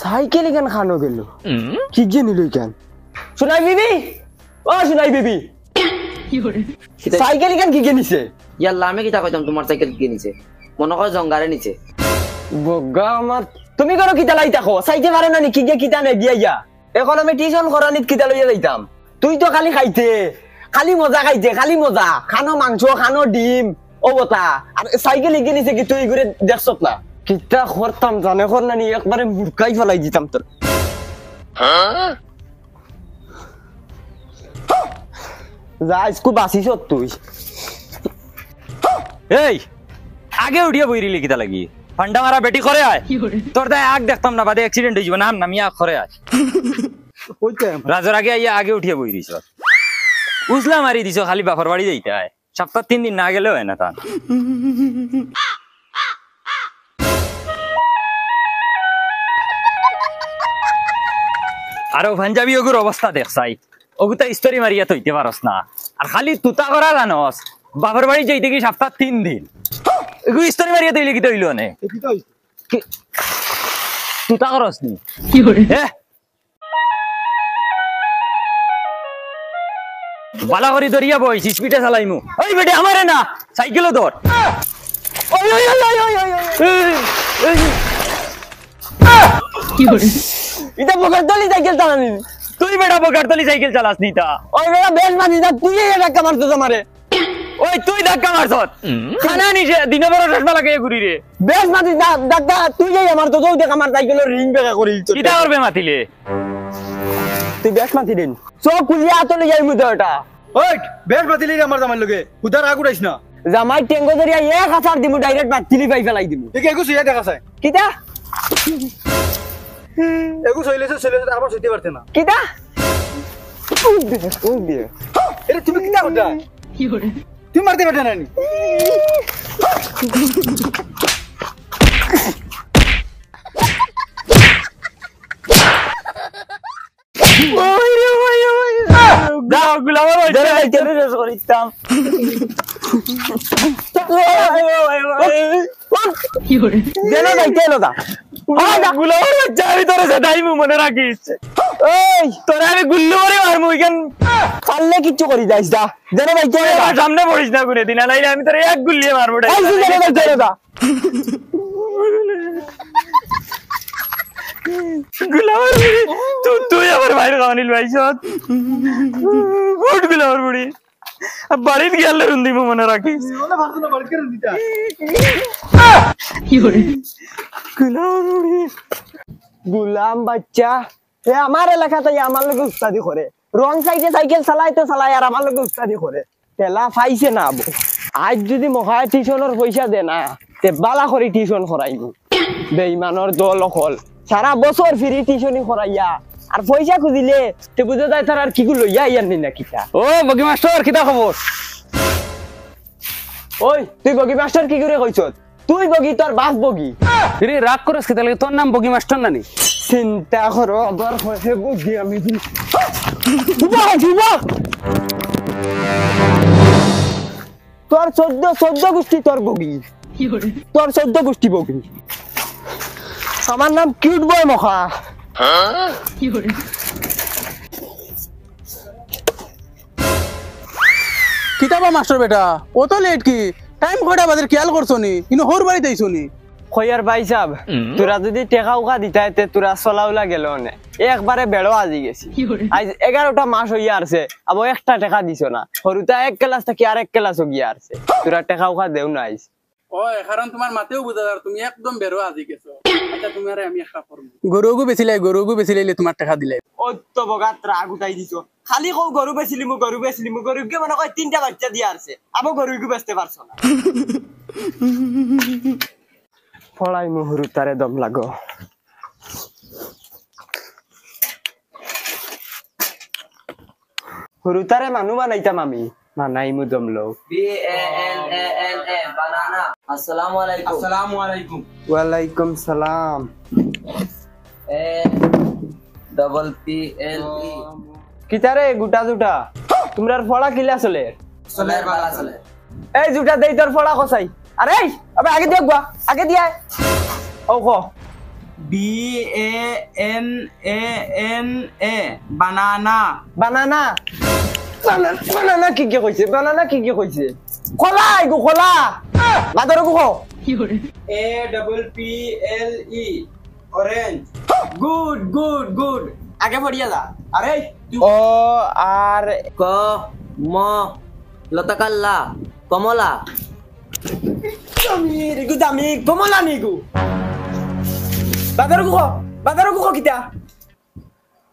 cycle এখান খানো গেল কি যে নিল কেন শোনাই বিবি ও শোনাই বিবি সাইকেল এখান কি নিছে ইয়াল্লা আমি কিতা কইতাম তোমার সাইকেল কি নিছে মনে কর জঙ্গারে নিছে বগা আমার তুমি করো কিতা লাই থাকো সাইতে পারো না নি কি কিতা নে দিয়া এখন আমি টিউশন করানিত কিতা লইয়া যাইতাম তুই তো খালি খাইতে খালি মজা খাইতে খালি মজা খানো মাংস খানো ডিম ও বতা আর সাইকেল এগিয়ে নিছে কি তুই ঘুরে দেখছত না কিতা করতাম জানে কর না নি একবারে মুরকাই ফেলাই দিতাম তোর যা স্কু বাসিস তুই এই আগে উঠিয়া বইরিলি কিতা লাগি ফান্ডা মারা বেটি করে আয় তোর দায় আগ দেখতাম না বাদে অ্যাক্সিডেন্ট হয়ে যাবে নাম নামিয়া করে আয় রাজর আগে আইয়া আগে উঠিয়া বইরিস উজলা মারি দিছ খালি বাপর বাড়ি যাইতে হয় সপ্তাহ 3 দিন না গেলেও হয় না তা আরো পাঞ্জাবি ওগুর অবস্থা দেখছাই ওগুতা স্টোরি মারিয়া তৈতে পারস না আর খালি তুতা করা জানস বাপর বাড়ি যাইতে কি সপ্তাহ 3 দিন এগু স্টোরি মারিয়া তৈলে কি তৈল নে তুতা করস নি কি করে বালা করি দরিয়া বই স্পিডে চালাইমু ওই বেটি আমারে না সাইকেলও ধর ওই ওই ওই ওই ওই কি করে এটা বগরতলি সাইকেল চালানি তুই বেটা বগরতলি সাইকেল চালাস নি তা ওই বেটা বেশ মানি না তুই এই ধাক্কা মারছস আমারে ওই তুই ধাক্কা মারছস খানা নিছে দিনে বড় চশমা লাগাই ঘুরি রে বেশ মানি না ধাক্কা তুই এই আমার তো তুই দেখ আমার সাইকেলের রিং বেকা করি কিটা করবে মাতিলে তুই বেশ মাতি দিন সব কুলিয়া আতলে যাই মুদা এটা ওই বেশ মাতিলি আমার জামাই লগে উদার আগু রাইছ না জামাই টেঙ্গো ধরিয়া এক হাজার দিমু ডাইরেক্ট বাতিলি পাই ফেলাই দিমু ঠিক এগু সুইয়া দেখা যায় কিটা এগু সইলেছে আবার সইতে পারতে না কিটা ও দিয়ে এরে তুমি কিটা করতা কি করে তুমি মারতে পারতে না নি ওই রে ওই ওই দাও গুলাম ওই ধরে চলে শেষ করিতাম কি করে দেন যাইতে এলো দা গুলাম বাচ্চা আমি তোরে সেটাইমু মনে রাখিস এই তোরে আমি গুল্লু করে মারমু ইখান পারলে কিচ্ছু করি যাইস দা দেন যাইতে এলো আমার সামনে পড়িস না করে দিনা নাইলে আমি তোরে এক গুল্লিয়ে মারবো এই দেন যাইতে এলো দা গুলাম তুই আমার ভাইয়ের গাওয়ানিল ভাইছত গুড গুলাম বুড়ি বাড়িতে গেলে রুন্দিম মনে রাখিস ওলা ভারত না বাড়ি করে দিতা কি করে গুলাম বুড়ি গুলাম বাচ্চা এ আমার এলাকাতে আমার লগে উস্তাদি করে রং সাইডে সাইকেল চালাই তো চালাই আর আমার লগে উস্তাদি করে তেলা পাইছে না আবু আজ যদি মহায় টিউশনের পয়সা দে না তে বালা করে টিউশন করাইবো বেঈমানের দল হল সারা বছর ফ্রি টিউশনি করাইয়া আর পয়সা খুঁজিলে তে বুঝা যায় তার আর কি গুলো ইয়ার নি না কিটা ও বগি মাস্টার কিটা খবর ওই তুই বগি মাস্টার কি করে কইছ তুই বগি তোর বাপ বগি রে রাগ করিস কি তাহলে তোর নাম বগি মাস্টার নানি চিন্তা করো আবার হয়ে বগি আমি তোর 14 গোষ্ঠী তোর বগি তোর 14 গোষ্ঠী বগি আমার নাম কিউট বয় মখা কিতাবা মাস্টার বেটা ও তো লেট কি টাইম কয়টা বাজে খেয়াল করছো নি ইনো হোর বাড়িতে আইছো নি খয়ার ভাই সাহেব তোরা যদি টেকা উকা দিতাইতে তোরা চলাউলা গেল না একবারে বেড়ো আজি গেছি আজ 11টা মাস হইয়া আসছে আবার একটা টাকা দিছ না সরুতা এক ক্লাস থেকে আরেক ক্লাসও গিয়া আসছে তোরা টেকা উকা দেও না আইস ওই কারণ তোমার মাতেও বুঝা যার তুমি একদম বেরো আজি গেছো আচ্ছা তুমি আরে আমি একটা করব গরুগু বেচিলে তোমার টাকা দিলে অত বগাত রাগ উঠাই দিছ খালি কও গরু বেচিলিমু গরুকে মনে কয় 3টা বাচ্চা দিয়া আসছে আবার গরুকে বেচতে পারছো না ফলাই মুহুরু তারে দম লাগো হুরুতারে মানু বানাইতাম আমি বানাইমু দম লো BANANA বানানা আসসালামু আলাইকুম ওয়ালাইকুম সালাম PLE কিতারে গুটা জুটা তোমরার ফড়া কিলা চলে চলে বালা চলে এই জুটা দেই তোর ফড়া কসাই আরে আবে আগে দিও গা আগে দিয়া ও কো BANANA বানানা বানানা বানানা কি কইছে বানানা কি কইছে খোলা আইগো খোলা বাদর কো APPLE orange good good good আগে পড়িয়া যা আরে ও আর ক ম লতাকাল্লা কমলা দামি কমলা নিগু বাদর কো কিতা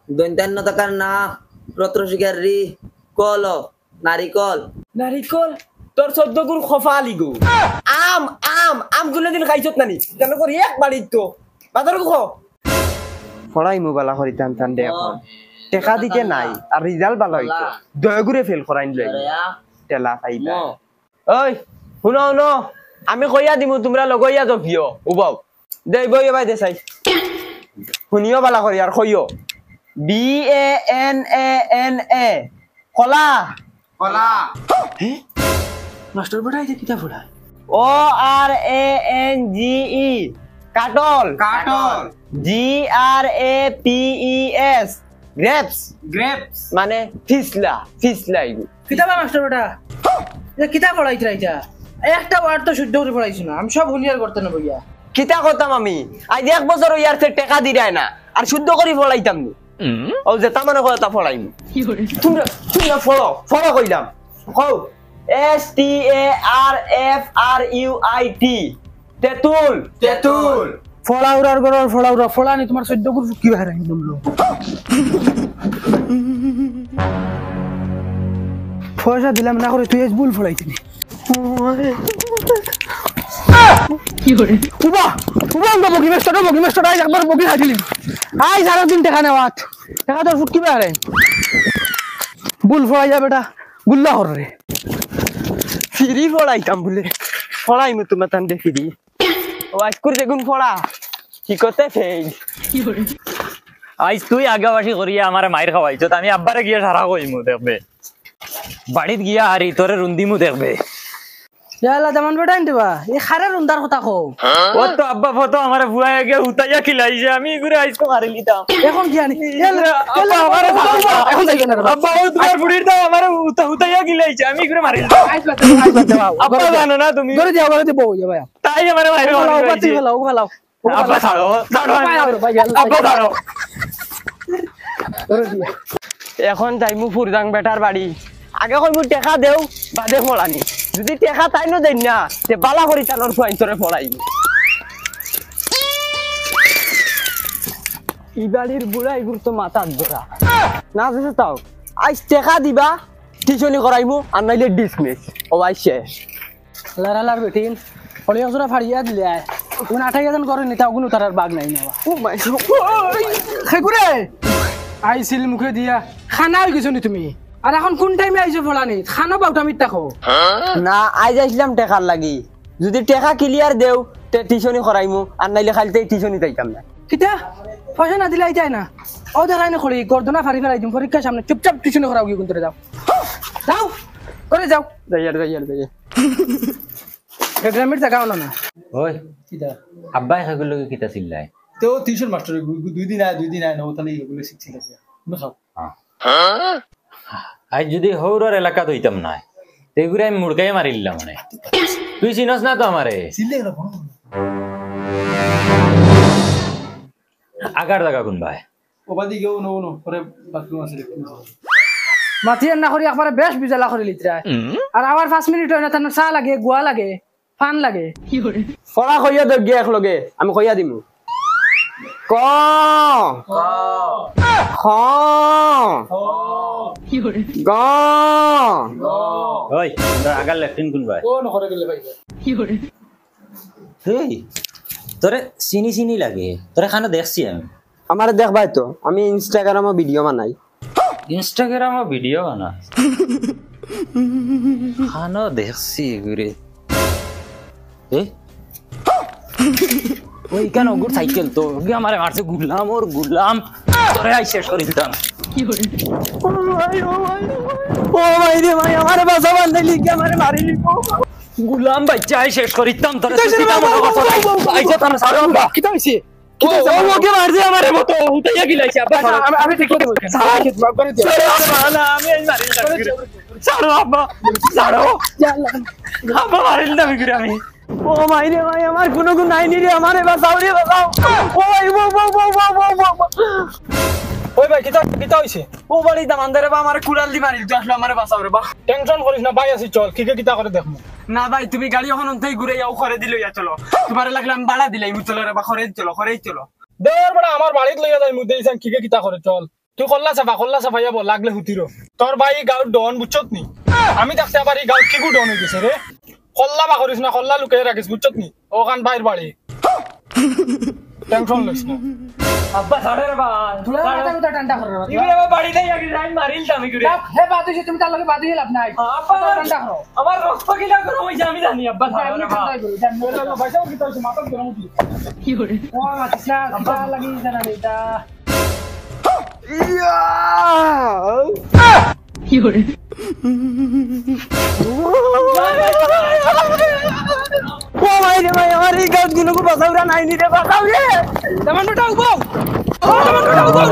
দৈন্তান্ন টাকার না প্রত্র শিকারি কল নারিকল নারিকল তোর 14 গুণ খফা লিগু আম আম আম গুলো দিন খাইছত নানি কেন করি এক বাড়ি তো বাদর কো পড়াই মোবাইল করি টান টান দে এখন টাকা দিতে নাই আর রেজাল্ট ভালো হইতো দয়া করে ফেল করাইন লই তেলা খাইবা ওই শুনো শুনো আমি কইয়া দিমু তোমরা লগইয়া জফিও উবাও দেই বই ভাই দে চাই শুনিও বালা করি আর কইও BANANA কলা কলা মাস্টার বেটা এই কিতা পড়া ORANGE কাটল কাটল GRAPES গ্রেপস গ্রেপস মানে ফিসলা ফিসলা ইগু কিতা বা মাস্টার বেটা এ কিতা পড়াইছ রাইতা একটা ওয়ার্ড তো শুদ্ধ করে পড়াইছ না আমি সব হুনিয়ার করতে না বইয়া কিতা করতাম আমি আজ 1 বছর ইয়ার থেকে টাকা দিরাই না আর শুদ্ধ করে ফলাইতাম নি ও যে তামানে কথা ফলাইম তোমরা তোমরা ফলো কইলাম কও STARFRUIT তেতুল তেতুল ফলাউরার গরর ফলাউরা ফলানি তোমার 14 গুণ কি বাইরে বললো পয়সা দিলাম না করে তুই ভুল ফলাইছিস উবা উবা আমরা বগি মেস্টার আজ একবার বগি হাজিলি আই সারা দিন টাকা নেওয়াত টাকা তোর ফুট কি বাইরে ভুল ফলাই যা বেটা গুল্লা হর রে ফিরি ফলাইতাম বলে ফলাইমু তোমার তান দেখি দি ও আজ করে দেখুন ফলা কি করতে ফেল আইস তুই আগাবাসি করিয়া আমার মায়ের খাওয়াইছ আমি আব্বারে গিয়া সারা কইমু দেখবে বাড়িত গিয়া হারি তোরে রুন্দিমু দেখবে ইয়ালা জামান বেটা আনতেবা এই খারে রুন্দার কথা কও ও তো আব্বা ফটো আমার ভুয়া গিয়া হুতাইয়া খিলাইছে আমি ঘুরে আইস তো মারি লিতাম এখন কি আনি আব্বা আমারে এখন যাই না আব্বা ও তোমার বুড়ির দাও আমার হুতাইয়া খিলাইছে আমি ঘুরে মারি আব্বা জানো না তুমি করে দিও করে দিও ইয়া ভাই তাই আমারে মাইরে পাতি ফেলাও ফেলাও আব্বা ছাড়ো আব্বা ছাড়ো এখন যাইমু ফুরদাং বেটার বাড়ি আগে কইমু টাকা দেও বাদে ফলানি যদি টাকা তাই ন দেন না তে বালা করি তানোর ফুয়াইন তোরে ফলাইম ই বাড়ির বুড়াই গুর তো মাথার ধরা না আছে তাও আইস টাকা দিবা টিউশনি করাইমু আর নাইলে ডিসমিস ও আই শেষ লারালার বেটিন হলি অজরা ফাড়িয়া দিলে কোন 8000 করে নিতা গুণ তার বাগ নাই না ও মাই খেকুরে আইছিল মুখে দিয়া খানা হই গেছনি তুমি আর এখন কোন টাইমে আইছো ফলানি খানা বাউটা মিট তাকো না আই যাইছিলাম টাকার লাগি যদি টাকা ক্লিয়ার দেও তে টিউশনি করাইমু আর নাইলে খালিতে টিউশনি যাইতাম না কিতা পয়সা না দিলে আইতাই না ও দেখাই না খড়ি গর্দনা ফাড়ি ফেলাই দিম পরীক্ষার সামনে চুপচাপ টিউশনি করাও গিয়ে কোন যাও যাও করে যাও যাইয়ার গ্রামের জায়গা না ওই আব্বাই সেগুলো কিতা চিল্লাই তো টিউশন মাস্টার দুই দিন আয় না ও তাহলে এগুলো শিখছিল তুমি খাও আজ যদি হৌরর এলাকা হইতাম না তেগুরে আমি মুড়কাই মারিলাম মানে তুই চিনস না তো আমারে চিল্লে গেল আগার জায়গা কোন ভাই ওবাদি গেও নো পরে বাথরুম আছে মাথিয়ে না করি একবারে বেশ বিজালা করে লিতরা আর আবার 5 মিনিট হয় না তার চা লাগে গুয়া লাগে ফান লাগে ফলা কইয়া দে গে এক লগে আমি কইয়া দিমু ক খ গ ওই আগার লেফটিন কোন ভাই ও নকরে গেলে ভাই এই তোরে চিনি চিনি লাগে তোরে খানো দেখছি আমি আমার দেখবাই তো আমি ইনস্টাগ্রামে ভিডিও বানাই ইনস্টাগ্রামে ভিডিও বানা খানো দেখছি ঘুরে এ ওই কেন গুড সাইকেল তো আমারে মারছে গুলাম ওর গুলাম তোরে আই শেষ করে দিতাম ও ভাই রে ভাই আমার বাসা বান্ধে লিখে আমারে মারি লিখো গুলাম বাচ্চা আই শেষ করিতাম তোরে সুচিতা মনে করছ আইছো তার সারা আব্বা কিতা হইছে ও ওকে মারছে আমারে মতো হুতাইয়া গিলাইছে আব্বা আমি ঠিক করে বলছি সারা করে দে না আমি এই মারি ছাড়ো আব্বা ছাড়ো আব্বা মারিল না বিগড়ে আমি ও ভাই রে ভাই আমার কোনো গুণ নাই রে আমারে বাঁচাও রে বাঁচাও ও ভাই ওই ভাই কিতা কিতা হইছে ও বাড়ি দামানদারে বা আমার কুড়াল দি মারিল তুই আসলে আমারে বাঁচাও রে বা টেনশন করিস না ভাই আছি চল কি কিতা করে দেখমু না ভাই তুমি গাড়ি এখন অন্তেই ঘুরে যাও খরে দিল ইয়া চলো তোমার লাগলে আমি বাড়া দিলাই মুতলে রে বা খরেই চলো দেওয়ার বড় আমার বাড়িত লইয়া যাই মুদে ইসান কি কিতা করে চল তুই কল্লা সাফা যাব লাগলে হুতিরো তোর ভাই গাঁত ডন বুঝছত নি আমি দেখতে আবার এই গাঁত কি ডন হয়ে গেছে রে কল্লা বা করিস না কল্লা লুকাই রাখিস বুঝছত নি ওখান বাইর বাড়ি টেনশন লইস না আব্বা ছাড়ে রে বা তুলা মাথা ঠান্ডা করে ইগরে বা বাড়ি নাই আগে যাই মারিল না বিগড়ে হে বাদ হইছে তুমি তার লগে বাদ হই লাভ নাই আব্বা ঠান্ডা করো আমার রক্ত কিলা করো হইছে আমি জানি আব্বা ছাড়ে রে বা ভাইসাও কিতা হইছে মাথা গরম উঠি কি করে ও মাতিস না কিতা লাগি জানা এটা ও ভাই রে ভাই আমার এই গাছ গুলো বাঁচাও রে নাই রে বাঁচাও রে তেমন বেটা উঠো তেমন বেটা উঠো